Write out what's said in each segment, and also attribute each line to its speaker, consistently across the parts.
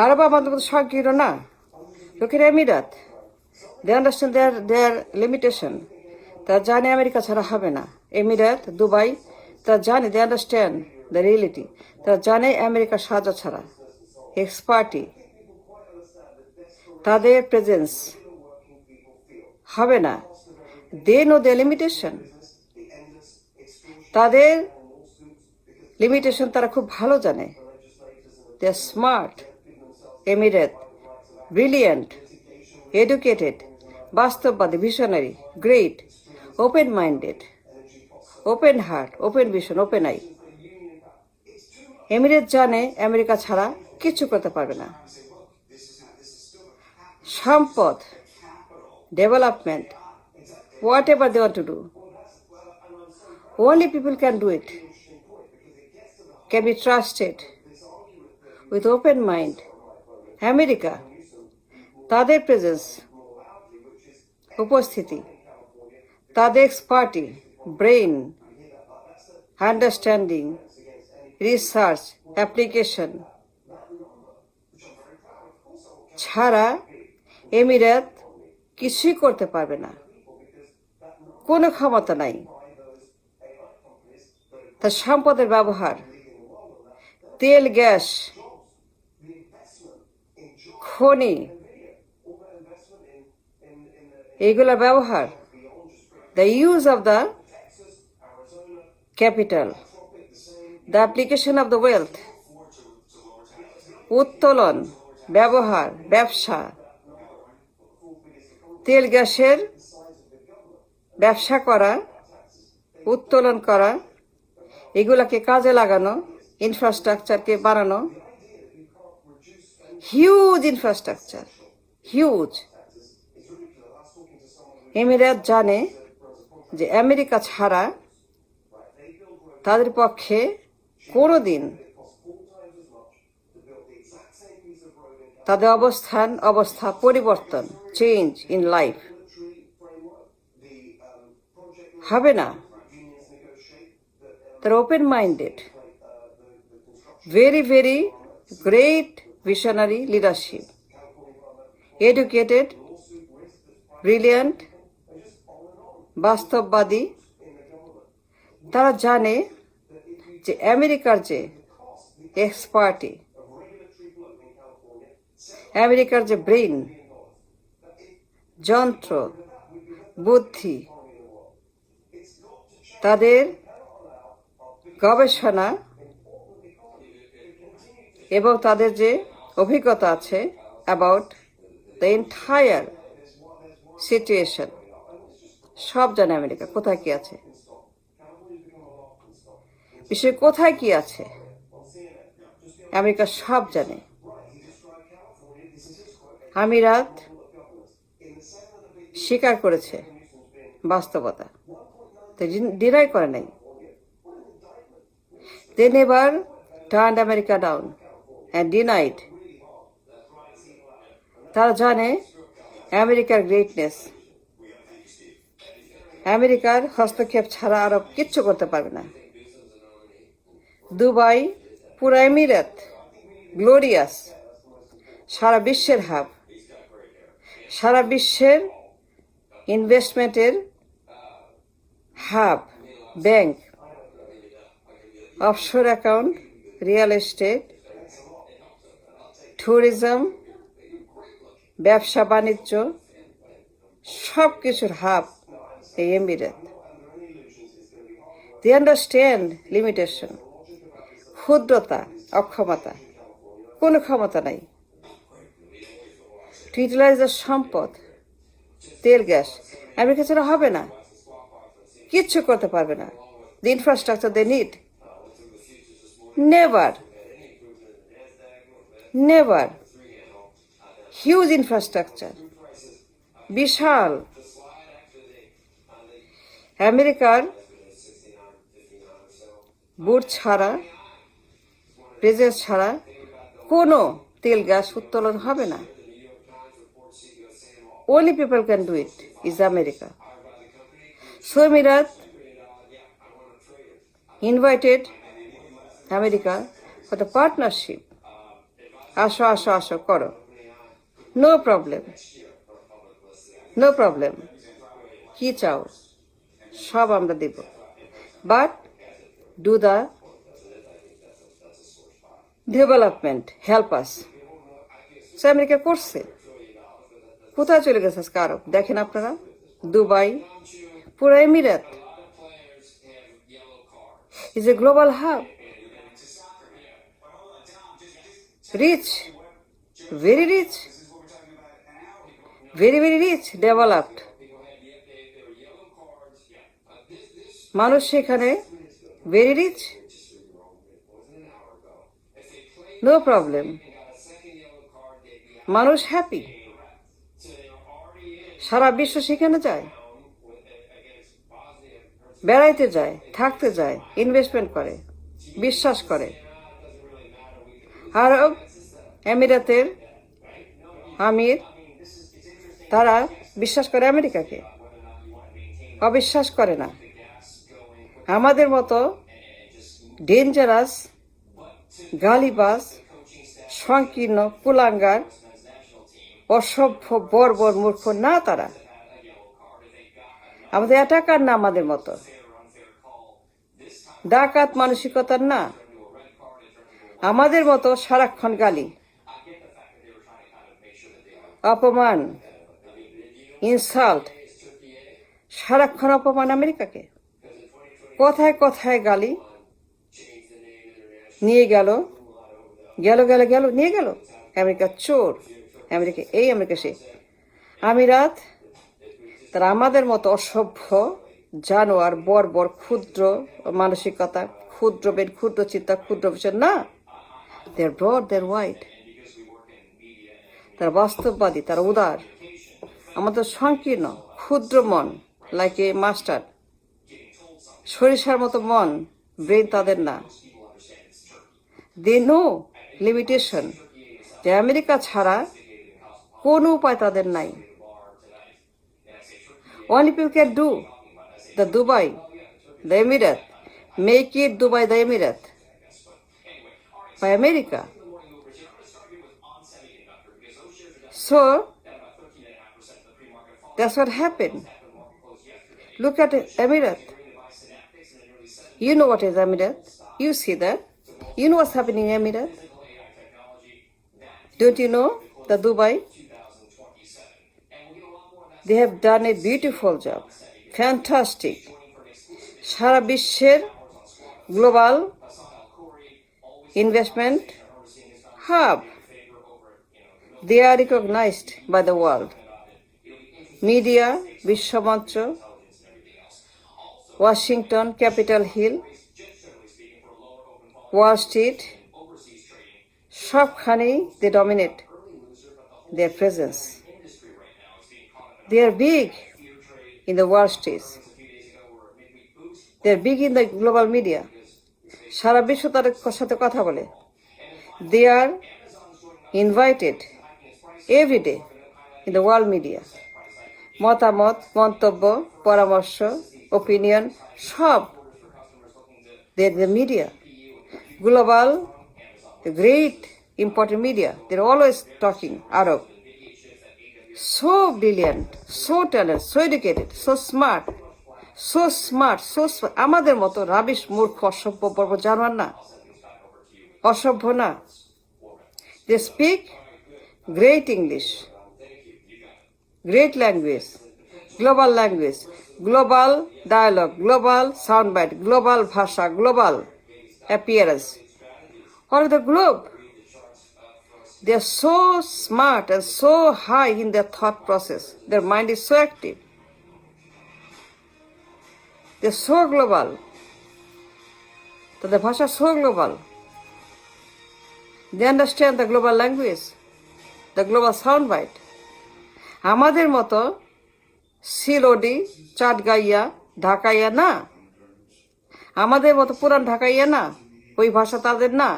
Speaker 1: আরব আমাদের মতো সংকীর্ণ না। Look at Emirat. They understand their limitation. তারা জানে আমেরিকা ছাড়া হবে না। এমিরাত, দুবাই, তারা জানে, they understand the reality. তারা জানে আমেরিকা সাহায্য ছাড়া, এক্সপার্টি, তাদের প্রেজেন্স হবে না। They know their limitation. তাদের লিমিটেশন তারা খুব ভালো জানে। They are smart. Emirate, brilliant, educated, বাস্তববাদী, visionary, great, open minded, open heart, open vision, open eye. Emirate জানে আমেরিকা ছাড়া কিছু করতে পারবে না। সম্পদ, development, whatever they want to do, only people can do it, can be trusted with open mind. America, তাদের presence, উপস্থিতি, তাদের ex parte, brain, understanding, research, application ছাড়া এমিরাত কিছুই করতে পারবে না। কোনো ক্ষমতা নাই। তার সম্পদের ব্যবহার, তেল, গ্যাস, খনি, এইগুলোর ব্যবহার, the use of the capital, the application of the wealth, উত্তোলন, ব্যবহার, ব্যবসা, তেল গ্যাসের ব্যবসা করা, উত্তোলন করা, এগুলাকে কাজে লাগানো, ইনফ্রাস্ট্রাকচারকে বাড়ানো, হিউজ ইনফ্রাস্ট্রাকচার, হিউজ। এমিরাত জানে যে আমেরিকা ছাড়া তাদের পক্ষে কোনোদিন তাদের অবস্থা পরিবর্তন, চেঞ্জ ইন লাইফ হবে না। তারা open minded, very great visionary leadership, educated, brilliant, বাস্তববাদী। তারা জানে যে আমেরিকার যে এক্সপার্টি, আমেরিকার যে ব্রেইন, যন্ত্র, বুদ্ধি, তাদের গবেষণা এবং তাদের যে অভিজ্ঞতা আছে অ্যাবাউট দ্য এন্টায়ার সিচুয়েশন, সব জানে আমেরিকা কোথায় কি আছে, বিশ্বে কোথায় কি আছে, আমেরিকা সব জানে। আমিরাত স্বীকার করেছে বাস্তবতা, ডিনাই করে নাই। They never turned America down and denied. তারা জানে আমেরিকার গ্রেটনেস, আমেরিকার হস্তক্ষেপ ছাড়া আরব কিচ্ছু করতে পারবে না। দুবাই, পুরো এমিরাত গ্লোরিয়াস, সারা বিশ্বের হাব, সারা বিশ্বের ইনভেস্টমেন্টের hub, bank, offshore account, real estate, tourism, ব্যবসা বাণিজ্য, সব কিছুর হাব এই এমিরেট। They understand limitation, ক্ষুদ্রতা, অক্ষমতা, কোনো ক্ষমতা নাই। To utilize the সম্পদ, তেল গ্যাস, আমেরিকা ছাড়া হবে না, কিচ্ছু করতে পারবে না। The infrastructure they need, never, huge infrastructure, বিশাল। আমেরিকার বুট ছাড়া, প্রেজেন্স ছাড়া কোনো তেল গ্যাস উত্তোলন হবে না। Only people can do it is America. So Emirat invited America for the partnership আসো আসো আসো করো, নো প্রবলেম, নো প্রবলেম। কি চাও সব আমরা দেব, but do the development, help us. সে আমেরিকা করছে, কোথায় চলে গেছে আজকে আরব? দেখেন আপনারা, দুবাই, পুরো এমিরাত is a global hub, rich, very rich, very very rich, developed. মানুষ সেখানে very rich, no problem. মানুষ হ্যাপি, সারা বিশ্ব সেখানে যায়, বেড়াইতে যায়, থাকতে যায়, ইনভেস্টমেন্ট করে, বিশ্বাস করে। আরব এমিরাতের আমির, তারা বিশ্বাস করে আমেরিকাকে, অবিশ্বাস করে না। আমাদের মতো ডেঞ্জারাস, গালিবাজ, সংকীর্ণ, কুলাঙ্গার, অসভ্য, বর্বর, মূর্খ না তারা। আমাদের অ্যাটাকার না, আমাদের মতো ডাকাত মানসিকতার না, আমাদের মতো সারাক্ষণ গালি, অপমান, ইনসাল্ট, সারাক্ষণ অপমান আমেরিকাকে। কথায় কথায় গালি, নিয়ে গেল গেল গেল গেল নিয়ে গেল, আমেরিকা চোর, আমেরিকা এই, আমেরিকা সে। আমিরাত তারা আমাদের মতো অসভ্য, জানোয়ার, বর্বর, ক্ষুদ্র মানসিকতা, ক্ষুদ্র বেদ, ক্ষুদ্র চিন্তা, ক্ষুদ্র বিচার না। দেয়ার ব্রড, দেয়ার হোয়াইট, তারা বাস্তববাদী, তারা উদার। আমাদের সংকীর্ণ, ক্ষুদ্র মন, লাইক এ মাস্টার, সরিষার মতো মন, ব্রেন তাদের না। দে নো লিমিটেশন, যে আমেরিকা ছাড়া কোনো উপায় তাদের নাই। Only people can do the Dubai, the Emirate, make it Dubai the Emirate by America. So that's what happened. Look at Emirate. You know what is Emirate. You see that. You know what's happening in Emirate. Don't you know the Dubai? They have done a beautiful job. Fantastic. সারা বিশ্বের global investment hub. They are recognized by the world. Media, বিশ্বমঞ্চ, Washington, Capitol Hill, Wall Street, সবখানেই they dominate their presence. They are big in the Wall Street. They are big in the global media. সারা বিশ্ব তাদের সাথে কথা বলে। They are invited every day in the world media. মতামত, মন্তব্য, পরামর্শ, opinion, সব the media. Global, the great important media. They're always talking Arab. So brilliant, so talented, so educated, so smart, so smart, so smart. আমাদের মতো rubbish, মূর্খ, অসভ্য, বর্বর জানোয়ার না, অসভ্য না। They speak great English, great language, global language, global dialogue, global soundbite, global ভাষা, global appearance. All of the globe. They are so smart and so high in their thought process. Their mind is so active. They're so global. তাদের ভাষা so global. They understand the global language, the global soundbite. আমাদের মতো সিলোডি, চাটগাইয়া, ঢাকাইয়া না, আমাদের মতো পুরান ঢাকাইয়া না, ওই ভাষা তাদের না।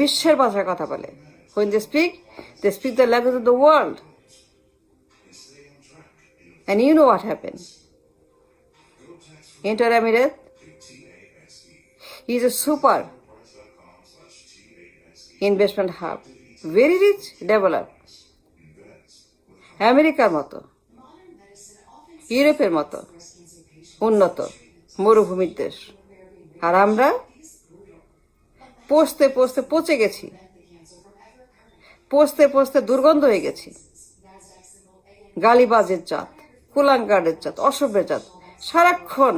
Speaker 1: বিশ্বের ভাষায় কথা বলে। When they speak the language of the world. And you know what happened. Enter Emirate. He is a super. Investment hub, very rich, develop, আমেরিকার মতো, ইউরোপের মতো উন্নত মরুভূমির দেশ। আর আমরা পচতে পচতে পচে গেছি, পচতে পচতে দুর্গন্ধ হয়ে গেছি। গালিবাজের জাত, কুলাঙ্গারের জাত, অসভ্যের জাত, সারাক্ষণ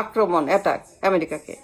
Speaker 1: আক্রমণ, অ্যাটাক আমেরিকাকে।